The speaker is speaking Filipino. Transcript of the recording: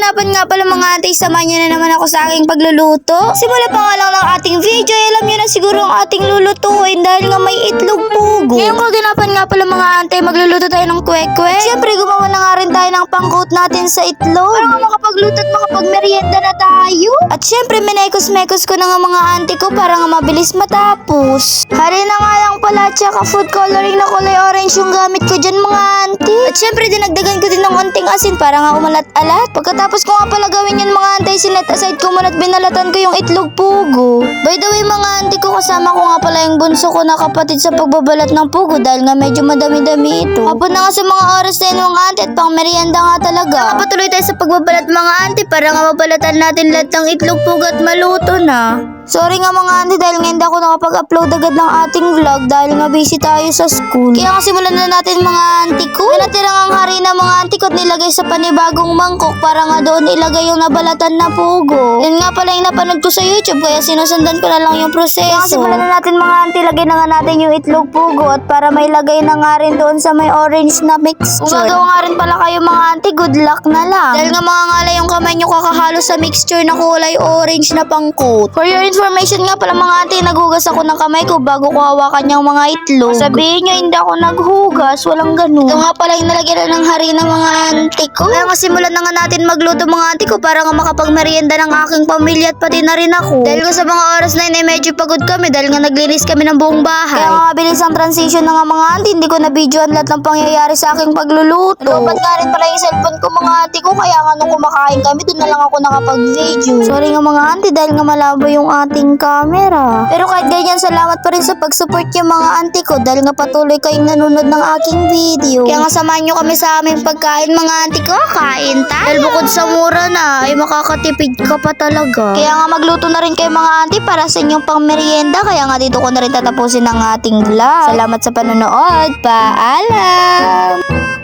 kaganapan nga pala mga ate, samahan niyo na naman ako sa aking pagluluto. Simula pa nga lang ng ating video, alam niyo na siguro ang ating lulutuin dahil nga may itlog pugo. Ngayong kaganapan nga pala mga ate, magluluto tayo ng kwek-kwek. Siyempre gumawa na nga rin tayo ng pangcoat natin sa itlog para nga makapagluto at makapagmerienda na tayo. At siyempre minekos-mekos ko na nga mga auntie ko para nga mabilis matapos. Halin na nga lang pala, tsaka food coloring na kulay orange yung gamit ko dyan mga auntie. At siyempre dinagdagan ko din ng konting asin para nga umalat-alat. Pagkatapos ko nga pala gawin yun mga auntie, sinet aside ko muna at binalatan ko yung itlog pugo. By the way mga auntie ko, kasama ko nga pala yung bunso ko na kapatid sa pagbabalat ng pugo dahil nga medyo madami-dami ito. Hapon na nga sa mga oras na yun mga auntie at pang merienda nga talaga. Kaya patuloy tayo sa pagbabalat mga auntie para nga mabalatan natin lahat ng itlog pugo at maluto na. Sorry nga mga auntie dahil nga hindi ako nakapag-upload agad ng ating vlog dahil nga busy tayo sa school. Kaya nga simulan na natin mga auntie ko. Natirang ang harina mga auntie ko at nilagay sa panibagong mangkok para nga doon ilagay yung nabalatan na pugo. Yan nga pala yung napanood ko sa YouTube kaya sinusundan ko na lang yung proseso. Kaya nga simulan na natin mga auntie, lagay na nga natin yung itlog pugo at para may lagay na nga rin doon sa may orange na mixture. Kung gagawa nga rin pala kayo mga auntie, good luck na lang. Dahil nga mga ngalay yung kamay nyo kakahalo sa mixture na kulay orange na pangcoat. For your information nga pala mga auntie, naghugas ako ng kamay ko bago ko hawakan yung mga itlog. Sabihin nyo hindi ako naghugas, walang ganun. Ito nga pala yung nalagyan na ng harina mga auntie ko. Kaya nga simulan na nga natin magluto mga auntie ko para nga makapagmerienda ng aking pamilya at pati na rin ako. Dahil nga sa mga oras na yun ay medyo pagod kami dahil nga naglinis kami ng buong bahay. Kaya nga mabilis ang transition na nga mga auntie, hindi ko na videoan lahat ng pangyayari sa aking pagluluto. Lupat nga rin pala yung cellphone ko mga auntie ko kaya nga nung kumakain kami doon na lang ako nakapag-video. Sorry nga mga auntie dahil nga malabo yung ating camera. Pero kahit ganyan, salamat pa rin sa pag-support yung mga auntie ko dahil nga patuloy kayong nanonood ng aking video. Kaya nga samahan nyo kami sa aming pagkain mga auntie ko. Kain tayo. Dahil bukod sa mura na, ay makakatipid ka pa talaga. Kaya nga magluto na rin kayo mga auntie para sa inyong pang merienda. Kaya nga dito ko na rin tatapusin ang ating vlog. Salamat sa panonood. Paalam!